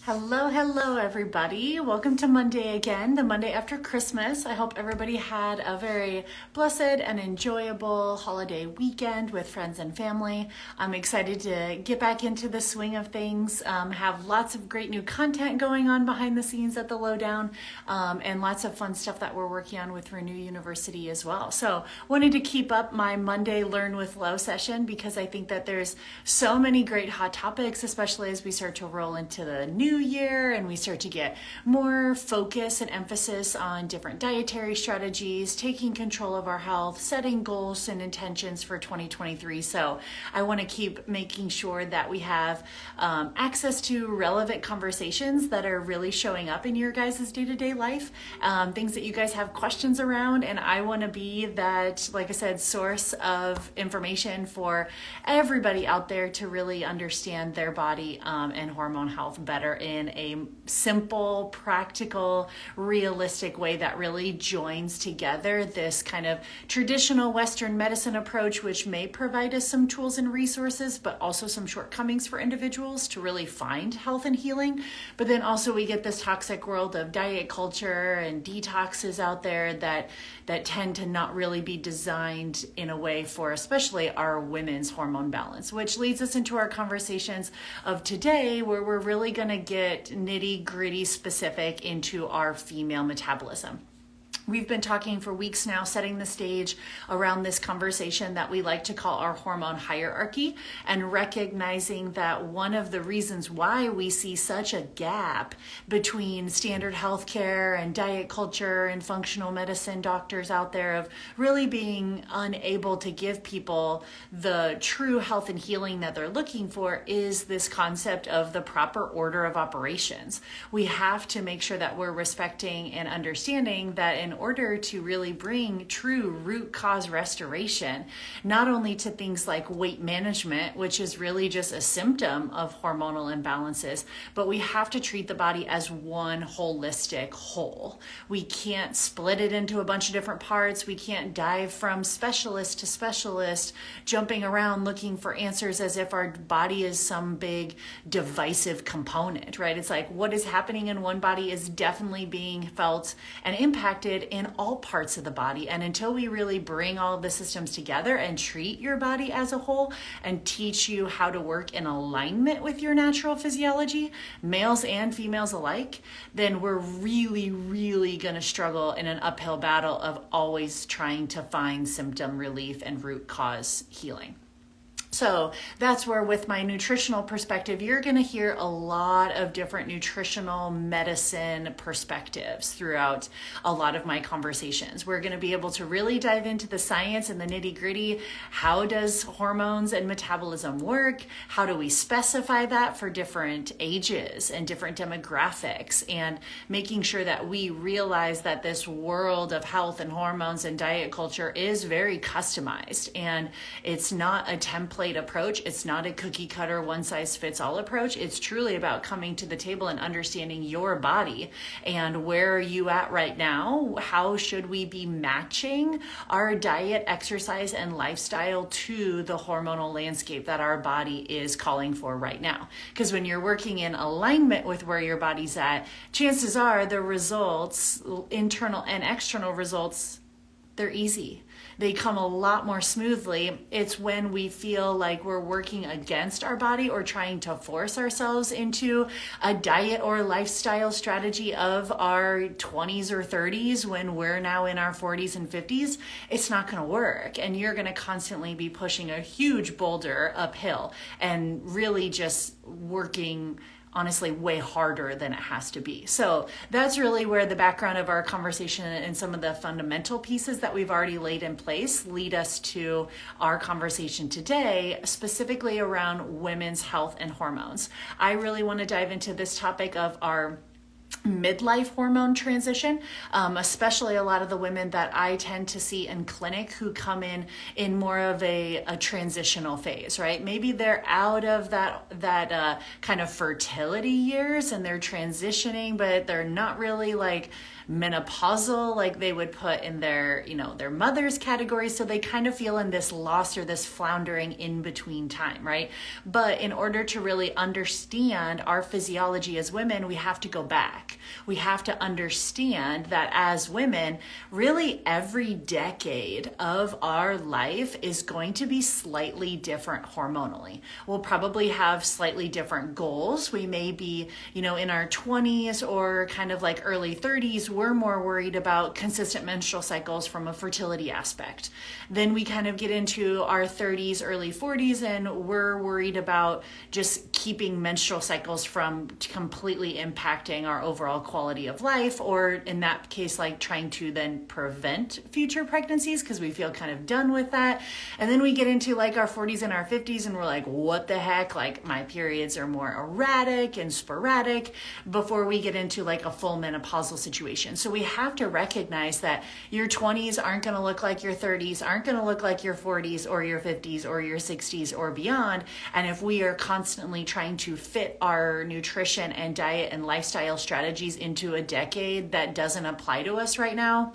Hello, everybody. Welcome to Monday again, the Monday after Christmas. I hope everybody had a very blessed and enjoyable holiday weekend with friends and family. I'm excited to get back into the swing of things, have lots of great new content going on behind the scenes at the Lowdown, and lots of fun stuff that we're working on with Renew University as well. So wanted to keep up my Monday Learn with Low session because I think that there's so many great hot topics, especially as we start to roll into the new year and we start to get more focus and emphasis on different dietary strategies, taking control of our health, setting goals and intentions for 2023. So I want to keep making sure that we have access to relevant conversations that are really showing up in your guys' day-to-day life, things that you guys have questions around. And I want to be that, like I said, source of information for everybody out there to really understand their body and hormone health better in a simple, practical, realistic way that really joins together this kind of traditional Western medicine approach, which may provide us some tools and resources, but also some shortcomings for individuals to really find health and healing. But then also we get this toxic world of diet culture and detoxes out there that tend to not really be designed in a way for especially our women's hormone balance, which leads us into our conversations of today, where we're really going to get nitty-gritty specific into our female metabolism. We've been talking for weeks now, setting the stage around this conversation that we like to call our hormone hierarchy, and recognizing that one of the reasons why we see such a gap between standard healthcare and diet culture and functional medicine doctors out there of really being unable to give people the true health and healing that they're looking for is this concept of the proper order of operations. We have to make sure that we're respecting and understanding that in order to really bring true root cause restoration, not only to things like weight management, which is really just a symptom of hormonal imbalances, but we have to treat the body as one holistic whole. We can't split it into a bunch of different parts. We can't dive from specialist to specialist, jumping around looking for answers as if our body is some big divisive component, right? It's like what is happening in one body is definitely being felt and impacted in all parts of the body. And until we really bring all of the systems together and treat your body as a whole and teach you how to work in alignment with your natural physiology, males and females alike, then we're really going to struggle in an uphill battle of always trying to find symptom relief and root cause healing. So that's where, with my nutritional perspective, you're going to hear a lot of different nutritional medicine perspectives throughout a lot of my conversations. We're going to be able to really dive into the science and the nitty-gritty. How does hormones and metabolism work? How do we specify that for different ages and different demographics? And making sure that we realize that this world of health and hormones and diet culture is very customized, and it's not a template approach. It's not a cookie cutter, one size fits all approach. It's truly about coming to the table and understanding your body and where are you at right now? How should we be matching our diet, exercise, and lifestyle to the hormonal landscape that our body is calling for right now? Because when you're working in alignment with where your body's at, chances are the results, internal and external results, they're easy. They come a lot more smoothly. It's when we feel like we're working against our body or trying to force ourselves into a diet or lifestyle strategy of our 20s or 30s when we're now in our 40s and 50s. It's not going to work. And you're going to constantly be pushing a huge boulder uphill and really just working honestly way harder than it has to be. So that's really where the background of our conversation and some of the fundamental pieces that we've already laid in place lead us to our conversation today, specifically around women's health and hormones. I really want to dive into this topic of our midlife hormone transition, especially a lot of the women that I tend to see in clinic who come in more of a transitional phase, right? Maybe they're out of that kind of fertility years and they're transitioning, but they're not really like menopausal like they would put in their, their mother's category. So they kind of feel in this loss or this floundering in between time, right? But in order to really understand our physiology as women, we have to go back. We have to understand that as women, really every decade of our life is going to be slightly different hormonally. We'll probably have slightly different goals. We may be, in our 20s or kind of like early 30s, we're more worried about consistent menstrual cycles from a fertility aspect. Then we kind of get into our 30s, early 40s, and we're worried about just keeping menstrual cycles from completely impacting our overall quality of life, or in that case, like trying to then prevent future pregnancies because we feel kind of done with that. And then we get into like our 40s and our 50s and we're like, what the heck? Like my periods are more erratic and sporadic before we get into like a full menopausal situation. So we have to recognize that your 20s aren't going to look like your 30s, aren't going to look like your 40s or your 50s or your 60s or beyond. And if we are constantly trying to fit our nutrition and diet and lifestyle strategies into a decade that doesn't apply to us right now,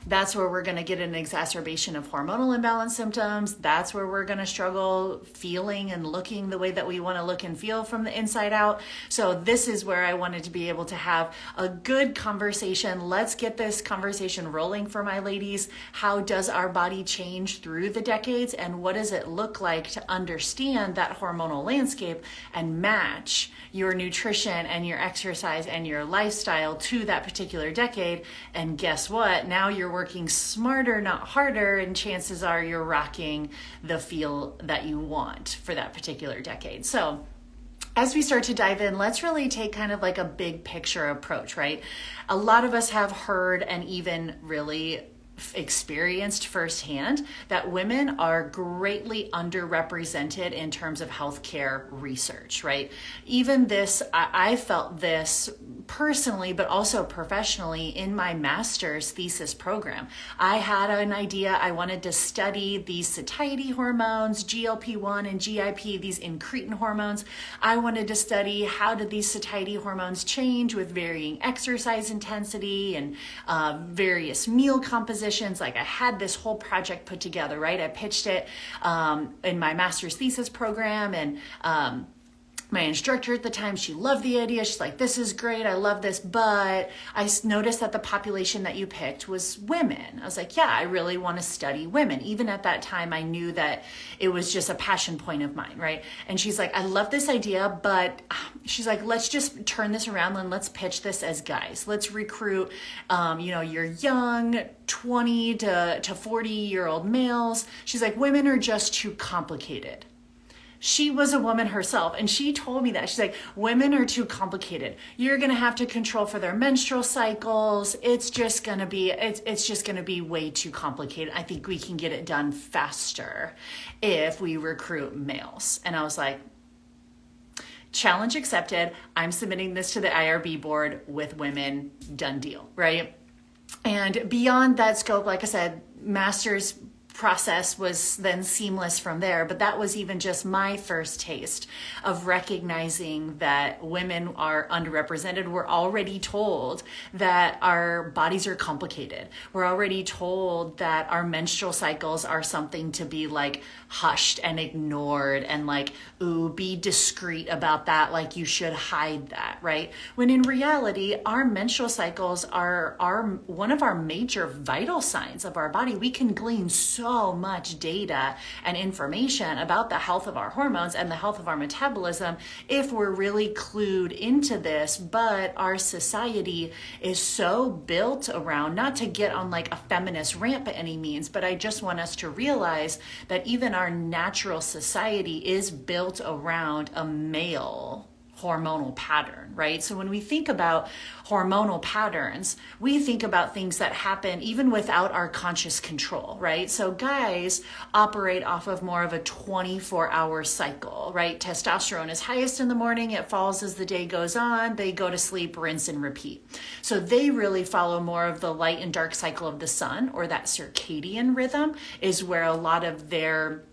that's where we're going to get an exacerbation of hormonal imbalance symptoms. That's where we're going to struggle feeling and looking the way that we want to look and feel from the inside out. So this is where I wanted to be able to have a good conversation. Let's get this conversation rolling for my ladies. How does our body change through the decades? And what does it look like to understand that hormonal landscape and match your nutrition and your exercise and your lifestyle to that particular decade? And guess what? Now you're working smarter, not harder, and chances are you're rocking the feel that you want for that particular decade. So as we start to dive in, let's really take kind of like a big picture approach, right? A lot of us have heard and even really experienced firsthand that women are greatly underrepresented in terms of healthcare research, right? Even this, I felt this personally, but also professionally in my master's thesis program. I had an idea. I wanted to study these satiety hormones, GLP-1 and GIP, these incretin hormones. I wanted to study how did these satiety hormones change with varying exercise intensity and various meal compositions. Like I had this whole project put together, right? I pitched it in my master's thesis program, and my instructor at the time, she loved the idea. She's like, this is great. I love this. But I noticed that the population that you picked was women. I was like, yeah, I really want to study women. Even at that time, I knew that it was just a passion point of mine, right? And she's like, I love this idea, but she's like, let's just turn this around and let's pitch this as guys. Let's recruit, your young 20 to 40-year-old males. She's like, women are just too complicated. She was a woman herself, and she told me that. She's like, women are too complicated. You're going to have to control for their menstrual cycles. It's just going to be way too complicated. I think we can get it done faster if we recruit males. And I was like, challenge accepted. I'm submitting this to the IRB board with women, done deal, right? And beyond that scope, like I said, master's process was then seamless from there, but that was even just my first taste of recognizing that women are underrepresented. We're already told that our bodies are complicated. We're already told that our menstrual cycles are something to be like hushed and ignored and like, ooh, be discreet about that, like you should hide that, right? When in reality, our menstrual cycles are one of our major vital signs of our body. We can glean so much data and information about the health of our hormones and the health of our metabolism if we're really clued into this. But our society is so built around, not to get on like a feminist rant by any means, but I just want us to realize that even our natural society is built around a male hormonal pattern, right? So when we think about hormonal patterns, we think about things that happen even without our conscious control, right? So guys operate off of more of a 24-hour cycle, right? Testosterone is highest in the morning, it falls as the day goes on, they go to sleep, rinse and repeat. So they really follow more of the light and dark cycle of the sun, or that circadian rhythm is where a lot of their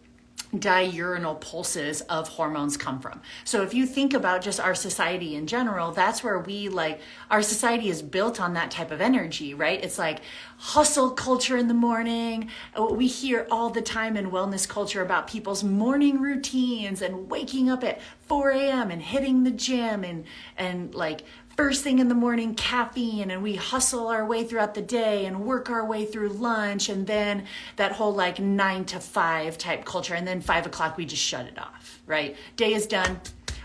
diurnal pulses of hormones come from. So if you think about just our society in general, that's where our society is built on that type of energy, right? It's like hustle culture in the morning. We hear all the time in wellness culture about people's morning routines and waking up at 4 a.m. and hitting the gym and like first thing in the morning, caffeine, and we hustle our way throughout the day and work our way through lunch, and then that whole like 9 to 5 type culture, and then 5 o'clock we just shut it off, right? Day is done,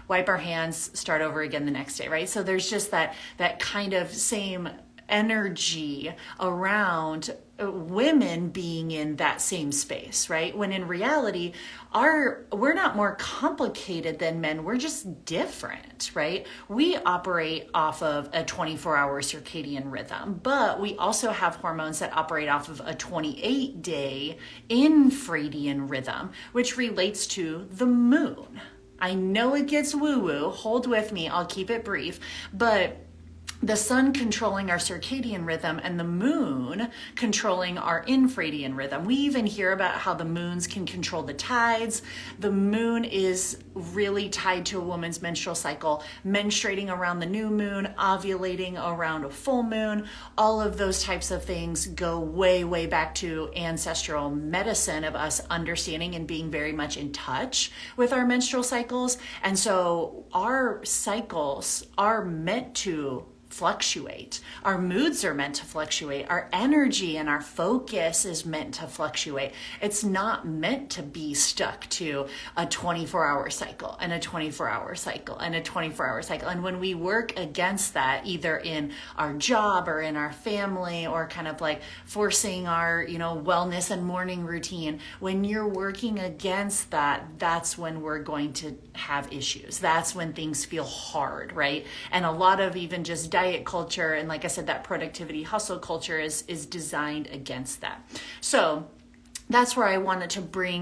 wipe our hands, start over again the next day, right? So there's just that kind of same energy around women being in that same space, right? When in reality, we're not more complicated than men, we're just different, right? We operate off of a 24-hour circadian rhythm, but we also have hormones that operate off of a 28-day infradian rhythm, which relates to the moon. I know it gets woo-woo, hold with me, I'll keep it brief, but the sun controlling our circadian rhythm and the moon controlling our infradian rhythm. We even hear about how the moons can control the tides. The moon is really tied to a woman's menstrual cycle, menstruating around the new moon, ovulating around a full moon. All of those types of things go way, way back to ancestral medicine of us understanding and being very much in touch with our menstrual cycles. And so our cycles are meant to fluctuate. Our moods are meant to fluctuate. Our energy and our focus is meant to fluctuate. It's not meant to be stuck to a 24-hour cycle and a 24-hour cycle and a 24-hour cycle. And when we work against that, either in our job or in our family, or kind of like forcing our, wellness and morning routine, when you're working against that, that's when we're going to have issues. That's when things feel hard, right? And a lot of even just diet culture, and like I said, that productivity hustle culture is designed against that. So that's where I wanted to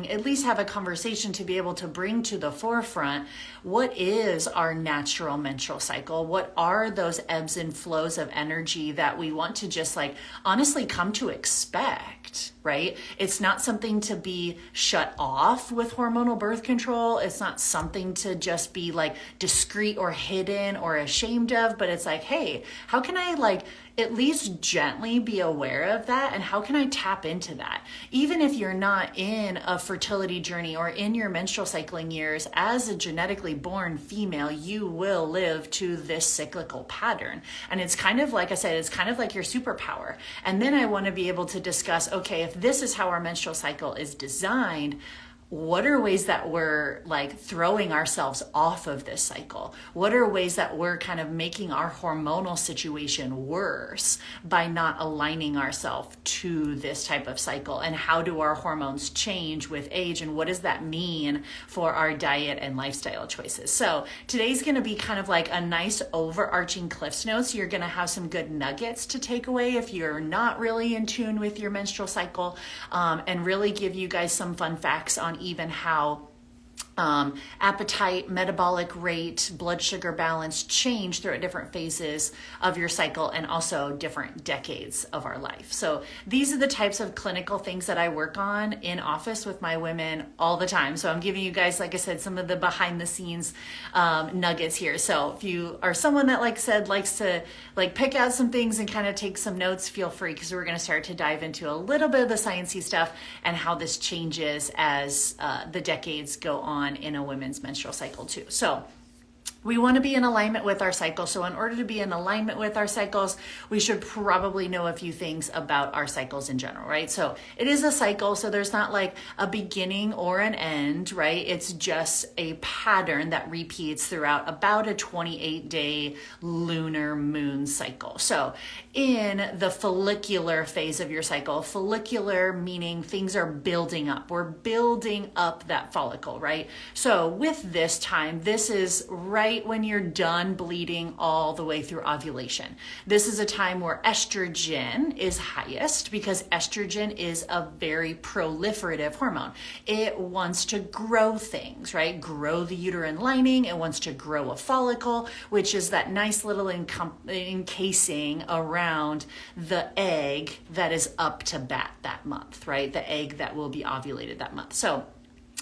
at least have a conversation to be able to bring to the forefront, what is our natural menstrual cycle? What are those ebbs and flows of energy that we want to just honestly come to expect, right? It's not something to be shut off with hormonal birth control. It's not something to just be discreet or hidden or ashamed of, but it's hey, how can I at least gently be aware of that, and how can I tap into that? Even if you're not in a fertility journey or in your menstrual cycling years, as a genetically born female, you will live to this cyclical pattern. And it's kind of like I said, it's kind of like your superpower. And then I want to be able to discuss, okay, if this is how our menstrual cycle is designed, what are ways that we're throwing ourselves off of this cycle? What are ways that we're kind of making our hormonal situation worse by not aligning ourselves to this type of cycle? And how do our hormones change with age? And what does that mean for our diet and lifestyle choices? So today's going to be kind of a nice overarching Cliff's Notes. You're going to have some good nuggets to take away if you're not really in tune with your menstrual cycle, and really give you guys some fun facts on even how appetite, metabolic rate, blood sugar balance change throughout different phases of your cycle, and also different decades of our life. So these are the types of clinical things that I work on in office with my women all the time. So I'm giving you guys, like I said, some of the behind the scenes nuggets here. So if you are someone that likes to pick out some things and kind of take some notes, feel free, because we're going to start to dive into a little bit of the sciencey stuff and how this changes as the decades go on in a women's menstrual cycle too. So we want to be in alignment with our cycle. So in order to be in alignment with our cycles, we should probably know a few things about our cycles in general, right? So it is a cycle. So there's not a beginning or an end, right? It's just a pattern that repeats throughout about a 28-day lunar moon cycle. So in the follicular phase of your cycle, follicular meaning things are building up. We're building up that follicle, right? So with this time, this is right right when you're done bleeding all the way through ovulation. This is a time where estrogen is highest because estrogen is a very proliferative hormone. It wants to grow things, right? Grow the uterine lining. It wants to grow a follicle, which is that nice little encasing around the egg that is up to bat that month, right? The egg that will be ovulated that month. So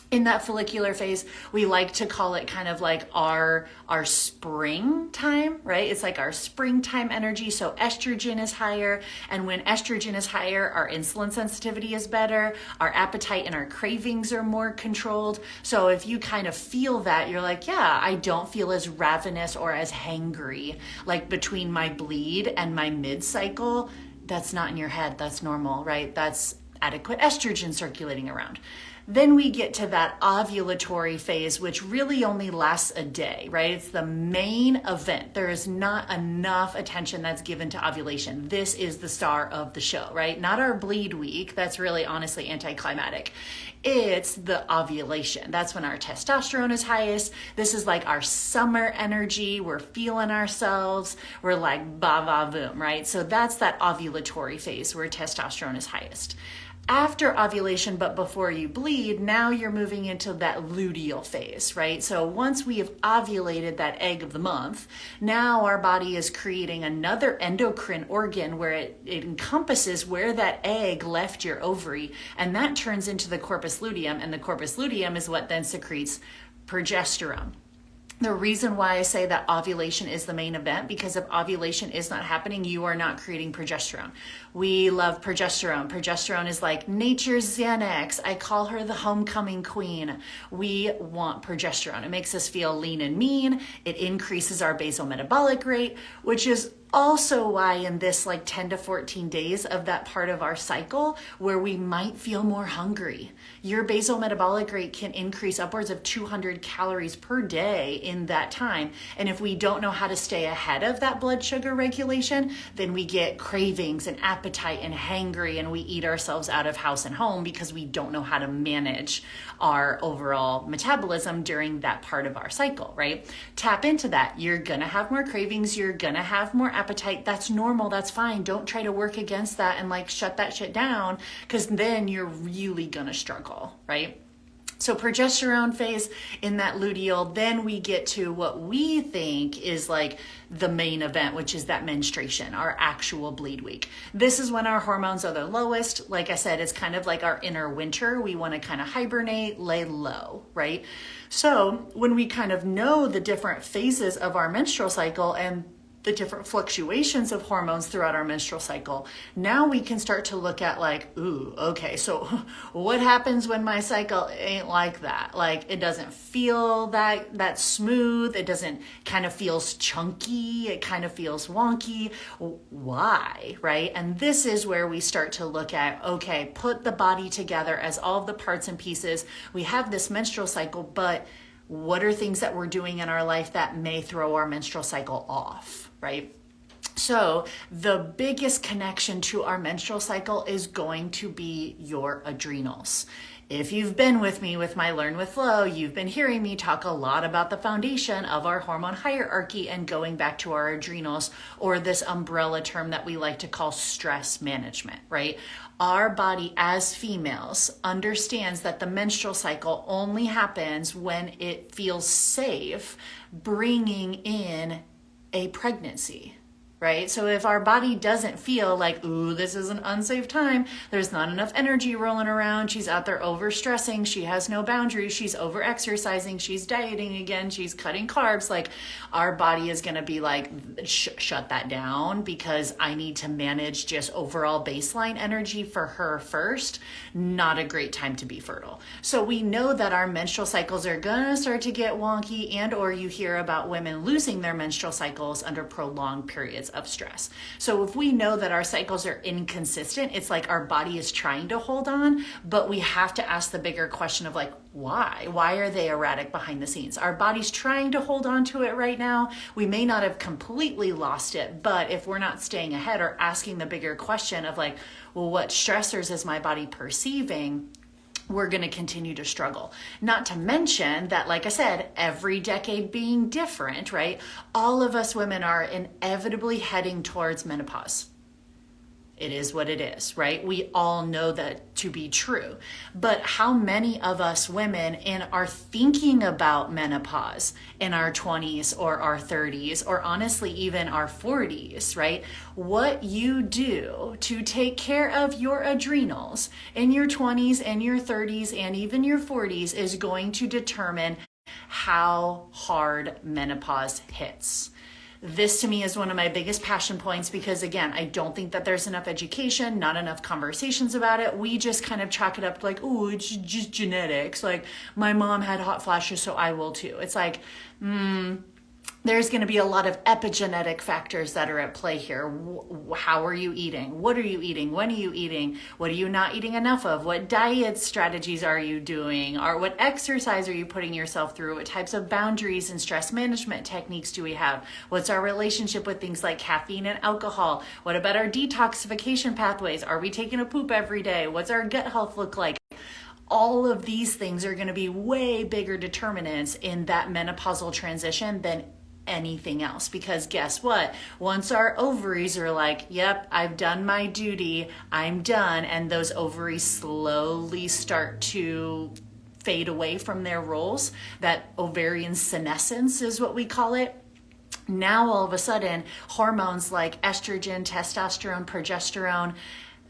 in that follicular phase, we like to call it kind of like our springtime, right? It's like our springtime energy. So estrogen is higher. And when estrogen is higher, our insulin sensitivity is better. Our appetite and our cravings are more controlled. So if you kind of feel that, you're like, yeah, I don't feel as ravenous or as hangry, like between my bleed and my mid-cycle. That's not in your head. That's normal, right? That's adequate estrogen circulating around. Then we get to that ovulatory phase, which really only lasts a day, right? It's the main event. There is not enough attention that's given to ovulation. This is the star of the show, right? Not our bleed week. That's really honestly anticlimactic. It's the ovulation. That's when our testosterone is highest. This is like our summer energy. We're feeling ourselves. We're like ba ba boom, right? So that's that ovulatory phase where testosterone is highest. After ovulation, but before you bleed, now you're moving into that luteal phase, right? So once we have ovulated that egg of the month, now our body is creating another endocrine organ where it encompasses where that egg left your ovary, and that turns into the corpus luteum, and the corpus luteum is what then secretes progesterone. The reason why I say that ovulation is the main event, because if ovulation is not happening, you are not creating progesterone. We love progesterone. Progesterone is like nature's Xanax. I call her the homecoming queen. We want progesterone. It makes us feel lean and mean. It increases our basal metabolic rate, which is also why in this like 10 to 14 days of that part of our cycle where we might feel more hungry. Your basal metabolic rate can increase upwards of 200 calories per day in that time. And if we don't know how to stay ahead of that blood sugar regulation, then we get cravings and appetite and hangry, and we eat ourselves out of house and home because we don't know how to manage our overall metabolism during that part of our cycle, right? Tap into that. You're gonna have more cravings. You're gonna have more appetite. That's normal. That's fine. Don't try to work against that and like shut that shit down, because then you're really gonna struggle, right? So progesterone phase in that luteal, then we get to what we think is like the main event, which is that menstruation, our actual bleed week. This is when our hormones are the lowest. Like I said, it's kind of like our inner winter. We want to kind of hibernate, lay low, right? So when we kind of know the different phases of our menstrual cycle and the different fluctuations of hormones throughout our menstrual cycle, now we can start to look at like, ooh, okay, so what happens when my cycle ain't like that? Like it doesn't feel that smooth. It doesn't kind of feels chunky. It kind of feels wonky. Why, right? And this is where we start to look at, okay, put the body together as all of the parts and pieces. We have this menstrual cycle, but what are things that we're doing in our life that may throw our menstrual cycle off, right? So the biggest connection to our menstrual cycle is going to be your adrenals. If you've been with me with my Learn with Flow, you've been hearing me talk a lot about the foundation of our hormone hierarchy and going back to our adrenals, or this umbrella term that we like to call stress management, right? Our body as females understands that the menstrual cycle only happens when it feels safe bringing in a pregnancy, right? So if our body doesn't feel like, ooh, this is an unsafe time, there's not enough energy rolling around, she's out there overstressing, she has no boundaries, she's over exercising, she's dieting again, she's cutting carbs, like our body is going to be like, shut that down, because I need to manage just overall baseline energy for her first. Not a great time to be fertile. So we know that our menstrual cycles are going to start to get wonky, and or you hear about women losing their menstrual cycles under prolonged periods of stress. So if we know that our cycles are inconsistent, it's like our body is trying to hold on, but we have to ask the bigger question of like, why? Why are they erratic behind the scenes? Our body's trying to hold on to it right now. We may not have completely lost it, but if we're not staying ahead or asking the bigger question of like, well, what stressors is my body perceiving? we're going to continue to struggle. Not to mention that, like I said, every decade being different, right? All of us women are inevitably heading towards menopause. It is what it is, right? We all know that to be true. But how many of us women are thinking about menopause in our 20s or our 30s, or honestly, even our 40s, right? What you do to take care of your adrenals in your 20s and your 30s and even your 40s is going to determine how hard menopause hits. This to me is one of my biggest passion points because, again, I don't think that there's enough education, not enough conversations about it. We just kind of chalk it up like, oh, it's just genetics. Like, my mom had hot flashes, so I will too. It's like, there's going to be a lot of epigenetic factors that are at play here. How are you eating? What are you eating? When are you eating? What are you not eating enough of? What diet strategies are you doing? Or what exercise are you putting yourself through? What types of boundaries and stress management techniques do we have? What's our relationship with things like caffeine and alcohol? What about our detoxification pathways? Are we taking a poop every day? What's our gut health look like? All of these things are going to be way bigger determinants in that menopausal transition than anything else, because guess what? Once our ovaries are like, yep, I've done my duty, I'm done, and those ovaries slowly start to fade away from their roles, that ovarian senescence is what we call it. Now all of a sudden, hormones like estrogen, testosterone, progesterone,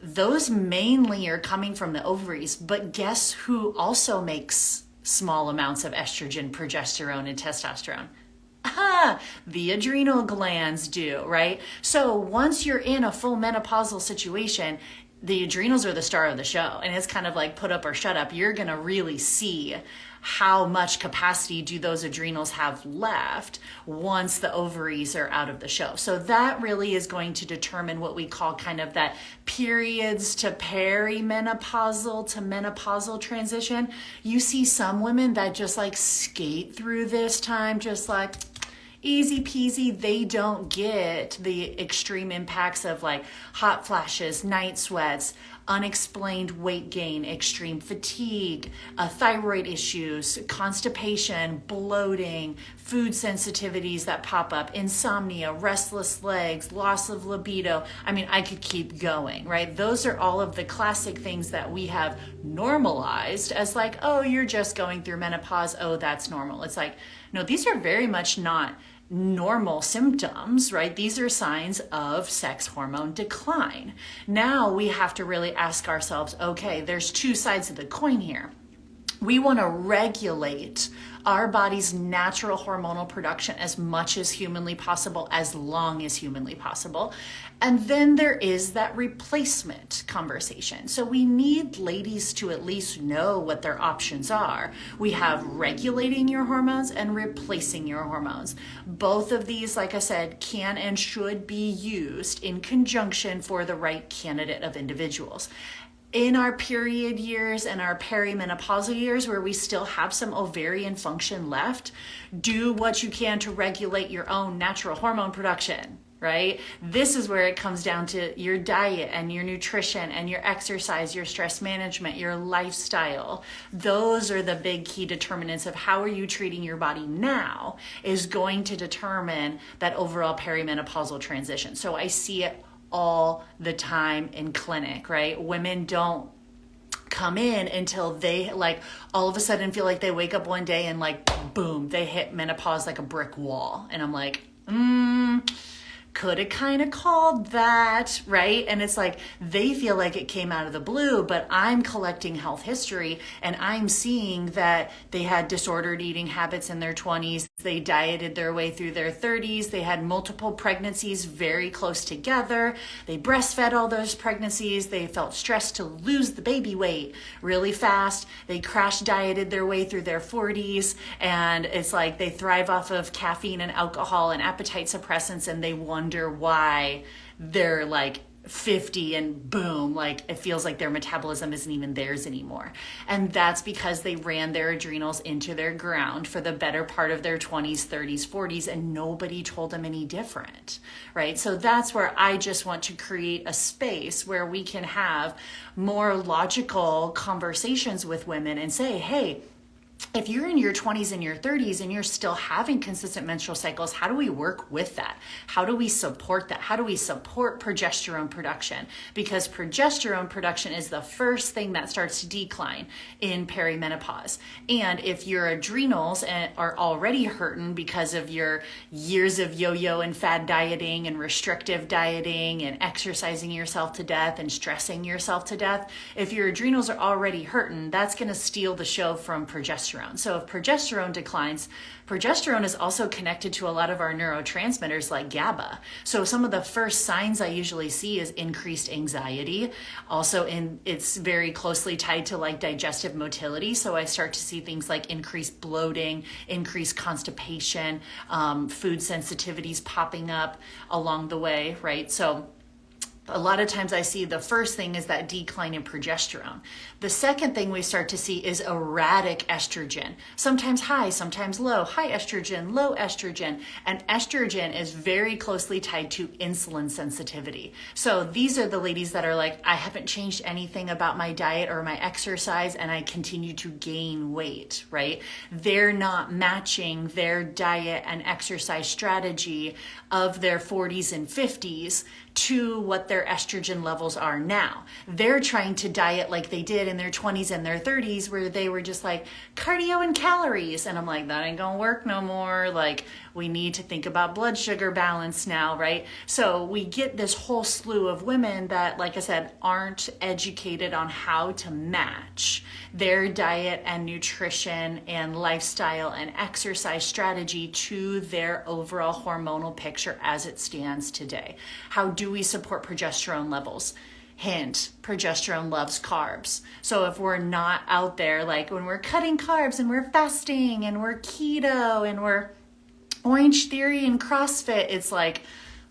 those mainly are coming from the ovaries, but guess who also makes small amounts of estrogen, progesterone, and testosterone? The adrenal glands do, right? So once you're in a full menopausal situation, the adrenals are the star of the show, and it's kind of like put up or shut up. You're going to really see how much capacity do those adrenals have left once the ovaries are out of the show. So that really is going to determine what we call kind of that periods to perimenopausal to menopausal transition. You see some women that just like skate through this time, just like easy peasy. They don't get the extreme impacts of like hot flashes, night sweats, unexplained weight gain, extreme fatigue, thyroid issues, constipation, bloating, food sensitivities that pop up, insomnia, restless legs, loss of libido. I mean, I could keep going, right? Those are all of the classic things that we have normalized as like, oh, you're just going through menopause. Oh, that's normal. It's like, no, these are very much not normal symptoms, right? These are signs of sex hormone decline. Now we have to really ask ourselves, okay, there's two sides of the coin here. We want to regulate our body's natural hormonal production as much as humanly possible, as long as humanly possible. And then there is that replacement conversation. So we need ladies to at least know what their options are. We have regulating your hormones and replacing your hormones. Both of these, like I said, can and should be used in conjunction for the right candidate of individuals. In our period years and our perimenopausal years, where we still have some ovarian function left, do what you can to regulate your own natural hormone production, right? This is where it comes down to your diet and your nutrition and your exercise, your stress management, your lifestyle. Those are the big key determinants of how are you treating your body now is going to determine that overall perimenopausal transition. So I see it all the time in clinic, right? Women don't come in until they like all of a sudden feel like they wake up one day and like, boom, they hit menopause like a brick wall. And I'm like, could have kind of called that, right? And it's like they feel like it came out of the blue, but I'm collecting health history and I'm seeing that they had disordered eating habits in their 20s. They dieted their way through their 30s. They had multiple pregnancies very close together. They breastfed all those pregnancies. They felt stressed to lose the baby weight really fast. They crash dieted their way through their 40s. And it's like they thrive off of caffeine and alcohol and appetite suppressants, and they wonder why they're like 50 and boom, like it feels like their metabolism isn't even theirs anymore. And that's because they ran their adrenals into their ground for the better part of their 20s, 30s, 40s, and nobody told them any different, right? So that's where I just want to create a space where we can have more logical conversations with women and say, hey, if you're in your 20s and your 30s and you're still having consistent menstrual cycles, how do we work with that? How do we support that? How do we support progesterone production? Because progesterone production is the first thing that starts to decline in perimenopause. And if your adrenals are already hurting because of your years of yo-yo and fad dieting and restrictive dieting and exercising yourself to death and stressing yourself to death, if your adrenals are already hurting, that's going to steal the show from progesterone. So if progesterone declines, progesterone is also connected to a lot of our neurotransmitters like GABA. So some of the first signs I usually see is increased anxiety. Also, it's very closely tied to like digestive motility. So I start to see things like increased bloating, increased constipation, food sensitivities popping up along the way, right? So a lot of times I see the first thing is that decline in progesterone. The second thing we start to see is erratic estrogen. Sometimes high, sometimes low, high estrogen, low estrogen. And estrogen is very closely tied to insulin sensitivity. So these are the ladies that are like, I haven't changed anything about my diet or my exercise and I continue to gain weight, right? They're not matching their diet and exercise strategy of their 40s and 50s to what their estrogen levels are now. They're trying to diet like they did in their 20s and their 30s, where they were just like cardio and calories. And I'm like, that ain't gonna work no more. Like, we need to think about blood sugar balance now, right? So we get this whole slew of women that, like I said, aren't educated on how to match their diet and nutrition and lifestyle and exercise strategy to their overall hormonal picture as it stands today. How do we support progesterone levels? Hint, progesterone loves carbs. So if we're not out there, like when we're cutting carbs and we're fasting and we're keto and we're Orange Theory and CrossFit, it's like,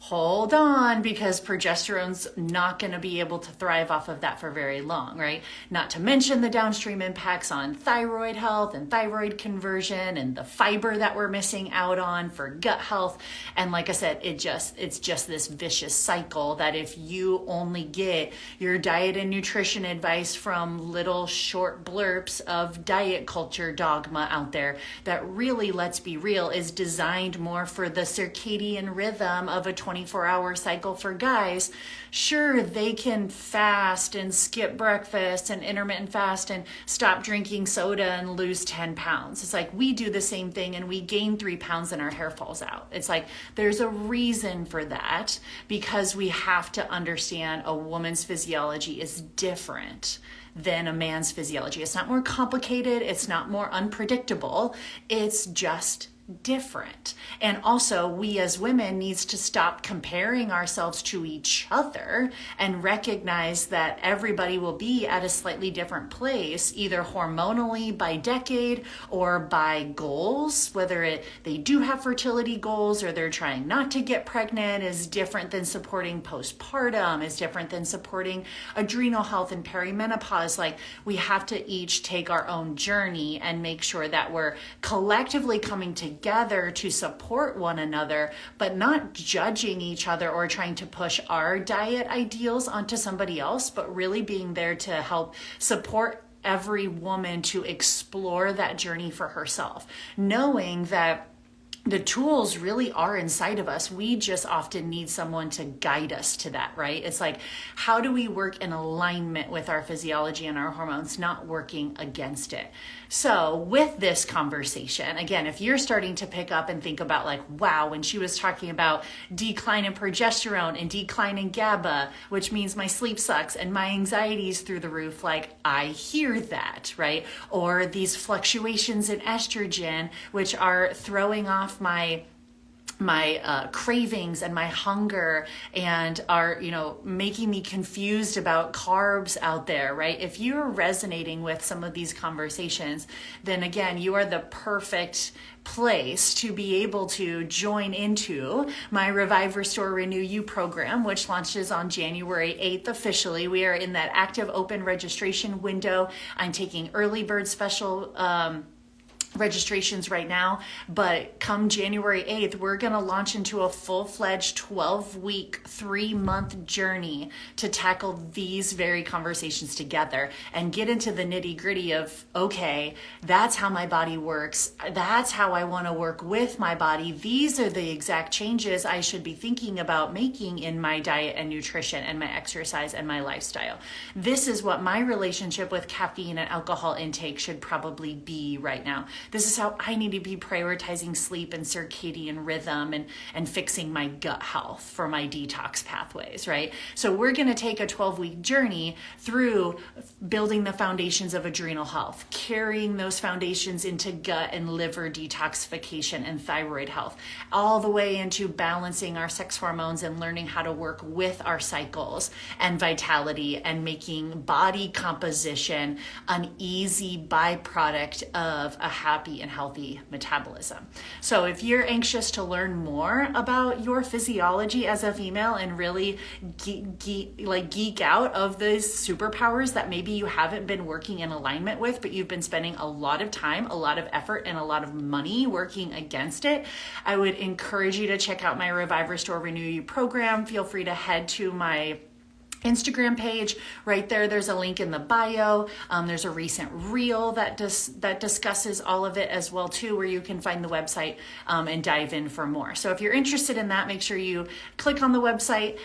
hold on, because progesterone's not going to be able to thrive off of that for very long, right? Not to mention the downstream impacts on thyroid health and thyroid conversion and the fiber that we're missing out on for gut health. And like I said, it's just this vicious cycle that if you only get your diet and nutrition advice from little short blurps of diet culture dogma out there that really, let's be real, is designed more for the circadian rhythm of a 24-hour cycle for guys, sure, they can fast and skip breakfast and intermittent fast and stop drinking soda and lose 10 pounds. It's like we do the same thing and we gain 3 pounds and our hair falls out. It's like there's a reason for that, because we have to understand a woman's physiology is different than a man's physiology. It's not more complicated. It's not more unpredictable. It's just different. And also, we as women needs to stop comparing ourselves to each other and recognize that everybody will be at a slightly different place, either hormonally by decade or by goals, whether they do have fertility goals or they're trying not to get pregnant is different than supporting postpartum, is different than supporting adrenal health and perimenopause. Like, we have to each take our own journey and make sure that we're collectively coming together to support one another, but not judging each other or trying to push our diet ideals onto somebody else, but really being there to help support every woman to explore that journey for herself, knowing that the tools really are inside of us. We just often need someone to guide us to that, right? It's like, how do we work in alignment with our physiology and our hormones, not working against it? So with this conversation, again, if you're starting to pick up and think about like, wow, when she was talking about decline in progesterone and decline in GABA, which means my sleep sucks and my anxiety's through the roof, like I hear that, right? Or these fluctuations in estrogen, which are throwing off my cravings and my hunger, and are, making me confused about carbs out there, right? If you're resonating with some of these conversations, then again, you are the perfect place to be able to join into my Revive, Restore, Renew You program, which launches on January 8th officially. We are in that active open registration window. I'm taking early bird special registrations right now, but come January 8th, we're going to launch into a full-fledged 12-week, 3-month journey to tackle these very conversations together and get into the nitty-gritty of, okay, that's how my body works. That's how I want to work with my body. These are the exact changes I should be thinking about making in my diet and nutrition and my exercise and my lifestyle. This is what my relationship with caffeine and alcohol intake should probably be right now. This is how I need to be prioritizing sleep and circadian rhythm and fixing my gut health for my detox pathways, right? So we're going to take a 12-week journey through building the foundations of adrenal health, carrying those foundations into gut and liver detoxification and thyroid health, all the way into balancing our sex hormones and learning how to work with our cycles and vitality and making body composition an easy byproduct of a happy and healthy metabolism. So if you're anxious to learn more about your physiology as a female and really geek out of those superpowers that maybe you haven't been working in alignment with, but you've been spending a lot of time, a lot of effort, and a lot of money working against it, I would encourage you to check out my Revive, Restore, Renew You program. Feel free to head to my Instagram page. Right there's a link in the bio. There's a recent reel that discusses all of it as well too, where you can find the website and dive in for more. So if you're interested in that, make sure you click on the website,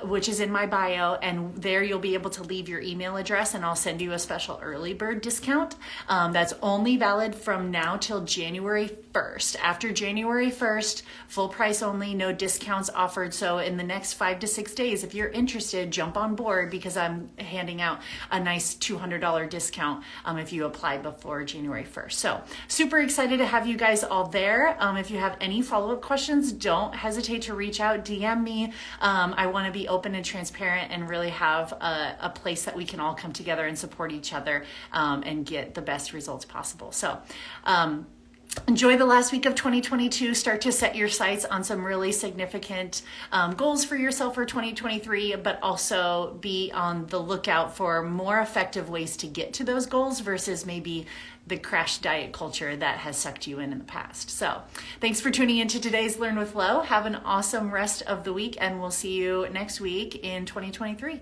which is in my bio, and there you'll be able to leave your email address and I'll send you a special early bird discount. That's only valid from now till January 1st. After January 1st, full price only, no discounts offered. So in the next 5 to 6 days, if you're interested, jump on board because I'm handing out a nice $200 discount if you apply before January 1st. So super excited to have you guys all there. If you have any follow-up questions, don't hesitate to reach out, DM me. I want to be open and transparent and really have a place that we can all come together and support each other and get the best results possible. So enjoy the last week of 2022. Start to set your sights on some really significant goals for yourself for 2023, but also be on the lookout for more effective ways to get to those goals versus maybe the crash diet culture that has sucked you in the past. So thanks for tuning into today's Learn with Lo. Have an awesome rest of the week, and we'll see you next week in 2023.